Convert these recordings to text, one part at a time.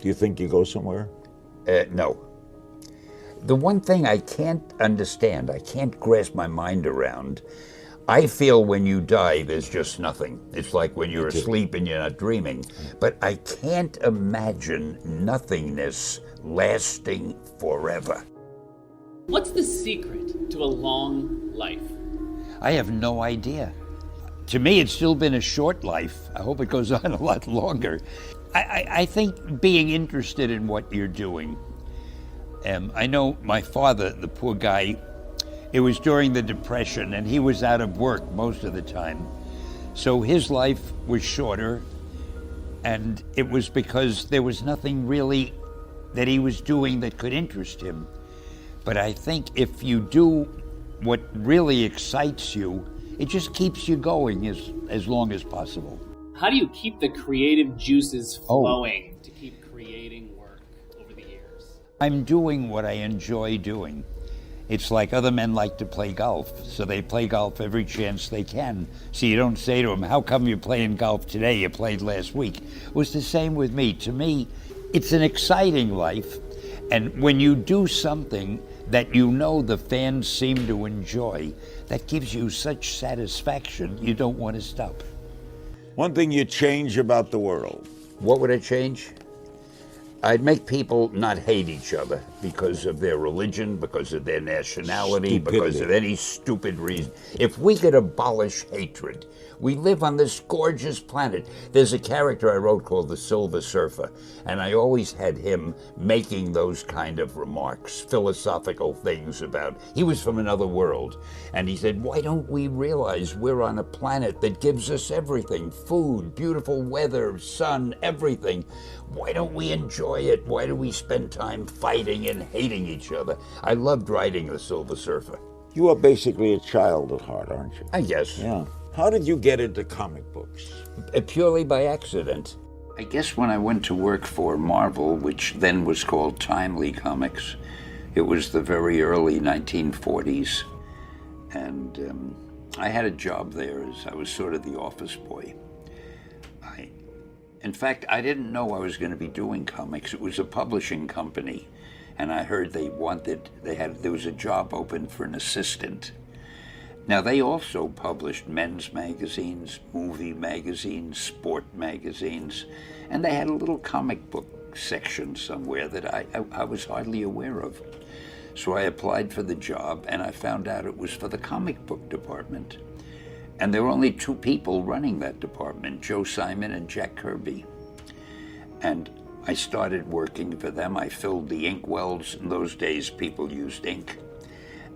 Do you think you go somewhere? No. The one thing I can't understand, I can't grasp my mind around, I feel when you die, there's just nothing. It's like when you're asleep and you're not dreaming. But I can't imagine nothingness lasting forever. What's the secret to a long life? I have no idea. To me, it's still been a short life. I hope it goes on a lot longer. I think being interested in what you're doing. I know my father, the poor guy, it was during the Depression and he was out of work most of the time. So his life was shorter, and it was because there was nothing really that he was doing that could interest him. But I think if you do what really excites you, it just keeps you going as long as possible. How do you keep the creative juices flowing to keep creating work over the years? I'm doing what I enjoy doing. It's like other men like to play golf, so they play golf every chance they can. So you don't say to them, how come you're playing golf today? You played last week. It was the same with me. To me, it's an exciting life. And when you do something that you know the fans seem to enjoy, that gives you such satisfaction, you don't want to stop. One thing you change about the world. What would I change? I'd make people not hate each other because of their religion, because of their nationality, because of any stupid reason. If we could abolish hatred, we live on this gorgeous planet. There's a character I wrote called the Silver Surfer, and I always had him making those kind of remarks, philosophical things about, he was from another world, and he said, why don't we realize we're on a planet that gives us everything, food, beautiful weather, sun, everything. Why don't we enjoy it? Why do we spend time fighting and hating each other? I loved writing the Silver Surfer. You are basically a child at heart, aren't you? I guess. Yeah. How did you get into comic books? Purely by accident. I guess when I went to work for Marvel, which then was called Timely Comics, it was the very early 1940s, and I had a job there as I was sort of the office boy. In fact, I didn't know I was going to be doing comics. It was a publishing company, and I heard there was a job open for an assistant. Now, they also published men's magazines, movie magazines, sport magazines, and they had a little comic book section somewhere that I was hardly aware of. So I applied for the job, and I found out it was for the comic book department. And there were only two people running that department, Joe Simon and Jack Kirby. And I started working for them. I filled the ink wells. In those days, people used ink.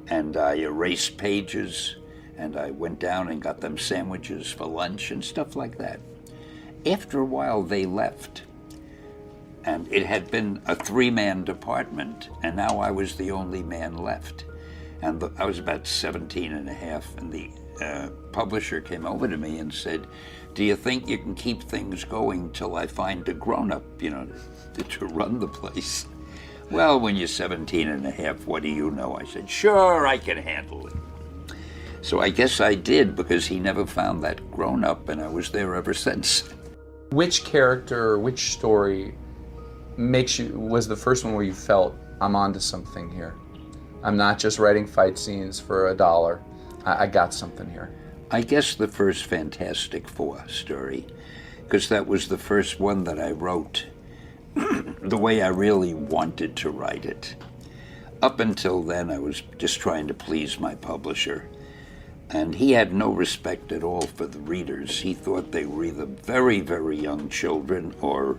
And I erased pages, and I went down and got them sandwiches for lunch and stuff like that. After a while, they left. And it had been a three-man department, and now I was the only man left. And I was about 17 and a half, and the publisher came over to me and said, do you think you can keep things going till I find a grown-up, to run the place? Well, when you're 17 and a half, what do you know? I said, sure, I can handle it. So I guess I did, because he never found that grown-up, and I was there ever since. Which character or which story was the first one where you felt, I'm onto something here? I'm not just writing fight scenes for $1. I got something here. I guess the first Fantastic Four story, because that was the first one that I wrote the way I really wanted to write it. Up until then, I was just trying to please my publisher, and he had no respect at all for the readers. He thought they were either very, very young children or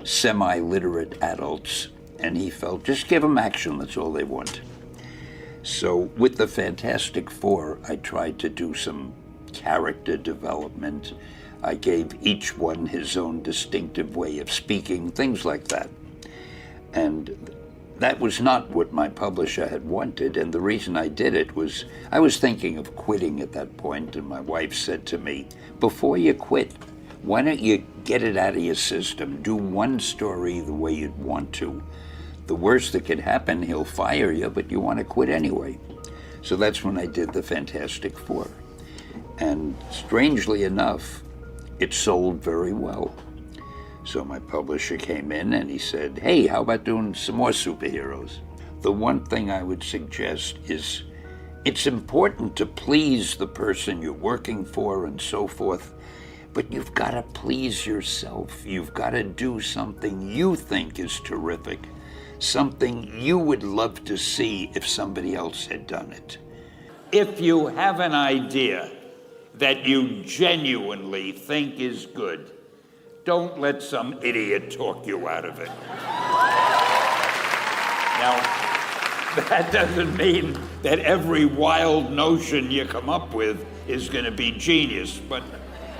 semi-literate adults, and he felt, just give them action, that's all they want. So with the Fantastic Four, I tried to do some character development. I gave each one his own distinctive way of speaking, things like that. And that was not what my publisher had wanted, and the reason I did it was I was thinking of quitting at that point, and my wife said to me, before you quit, why don't you get it out of your system? Do one story the way you'd want to. The worst that could happen, he'll fire you, but you want to quit anyway. So that's when I did the Fantastic Four. And strangely enough, it sold very well. So my publisher came in and he said, hey, how about doing some more superheroes? The one thing I would suggest is it's important to please the person you're working for and so forth, but you've got to please yourself. You've got to do something you think is terrific, something you would love to see if somebody else had done it. If you have an idea that you genuinely think is good, don't let some idiot talk you out of it. Now, that doesn't mean that every wild notion you come up with is going to be genius, but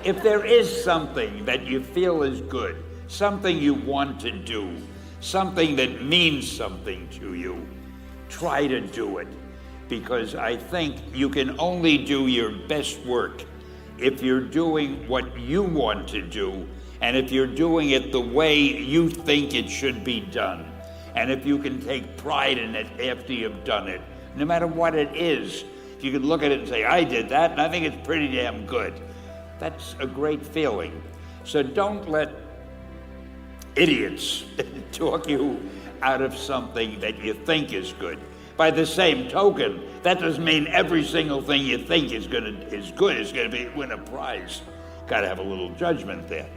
if there is something that you feel is good, something you want to do, something that means something to you, try to do it. Because I think you can only do your best work if you're doing what you want to do, and if you're doing it the way you think it should be done. And if you can take pride in it after you've done it, no matter what it is, if you can look at it and say, I did that, and I think it's pretty damn good. That's a great feeling. So don't let idiots talk you out of something that you think is good. By the same token, that doesn't mean every single thing you think is good is going to win a prize. Got to have a little judgment there.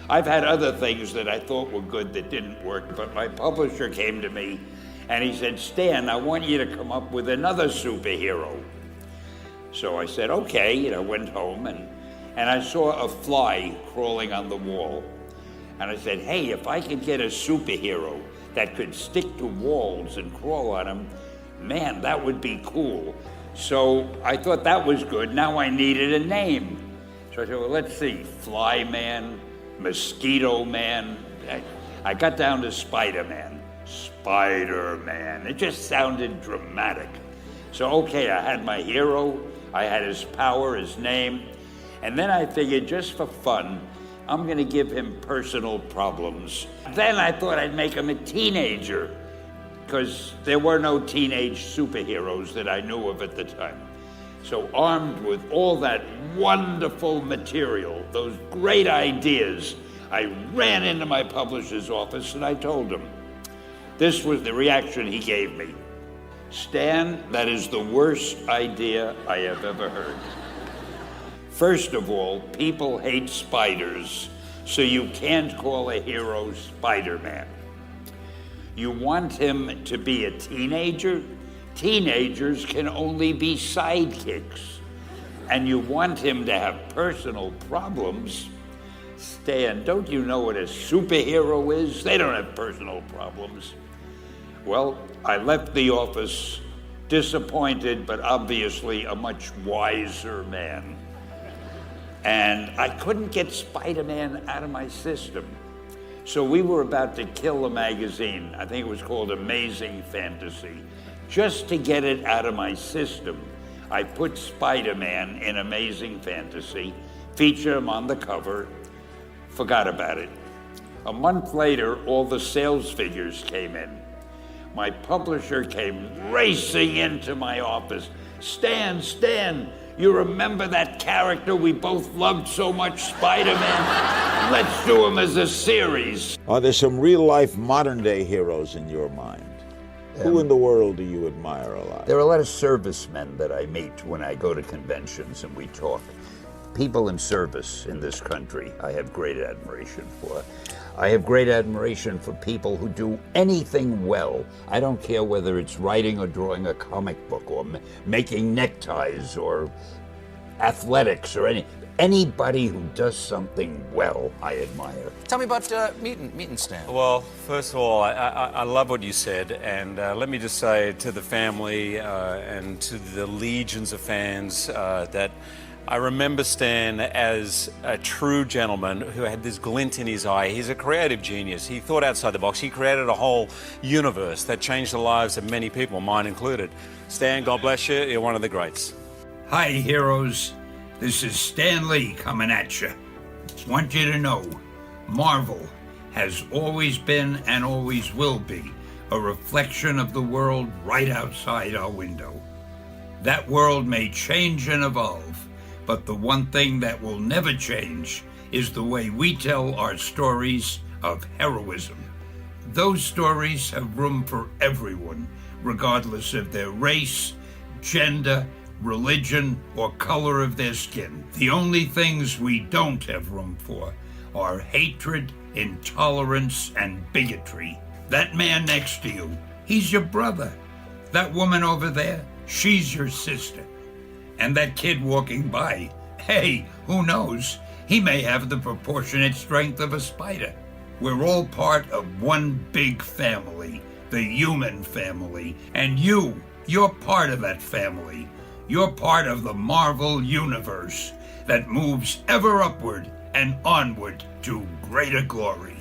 I've had other things that I thought were good that didn't work, but my publisher came to me and he said, Stan, I want you to come up with another superhero. So I said, okay, went home and I saw a fly crawling on the wall. And I said, hey, if I could get a superhero that could stick to walls and crawl on them, man, that would be cool. So I thought that was good. Now I needed a name. So I said, well, let's see, Fly Man, Mosquito Man. I got down to Spider-Man. Spider-Man. It just sounded dramatic. So, okay, I had my hero, I had his power, his name, and then I figured just for fun, I'm gonna give him personal problems. Then I thought I'd make him a teenager, because there were no teenage superheroes that I knew of at the time. So armed with all that wonderful material, those great ideas, I ran into my publisher's office and I told him. This was the reaction he gave me. Stan, that is the worst idea I have ever heard. First of all, people hate spiders, so you can't call a hero Spider-Man. You want him to be a teenager? Teenagers can only be sidekicks. And you want him to have personal problems? Stan, don't you know what a superhero is? They don't have personal problems. Well, I left the office disappointed, but obviously a much wiser man. And I couldn't get Spider-Man out of my system. So we were about to kill a magazine. I think it was called Amazing Fantasy. Just to get it out of my system, I put Spider-Man in Amazing Fantasy, featured him on the cover, forgot about it. A month later, all the sales figures came in. My publisher came racing into my office. Stan, you remember that character we both loved so much, Spider-Man? Let's do him as a series. Are there some real-life modern-day heroes in your mind? Who in the world do you admire a lot? There are a lot of servicemen that I meet when I go to conventions and we talk. People in service in this country, I have great admiration for. I have great admiration for people who do anything well. I don't care whether it's writing or drawing a comic book or making neckties or athletics or anybody who does something well, I admire. Tell me about meeting Stan. Well, first of all, I love what you said, and let me just say to the family and to the legions of fans that I remember Stan as a true gentleman who had this glint in his eye. He's a creative genius. He thought outside the box. He created a whole universe that changed the lives of many people, mine included. Stan, God bless you. You're one of the greats. Hi, heroes. This is Stan Lee coming at you. Want you to know, Marvel has always been and always will be a reflection of the world right outside our window. That world may change and evolve, but the one thing that will never change is the way we tell our stories, of heroism. Those stories have room for everyone, regardless of their race, gender, religion, or color of their skin. The only things we don't have room for are hatred, intolerance, and bigotry. That man next to you, he's your brother. That woman over there, she's your sister. And that kid walking by, hey, who knows? He may have the proportionate strength of a spider. We're all part of one big family, the human family. And you're part of that family. You're part of the Marvel universe that moves ever upward and onward to greater glory.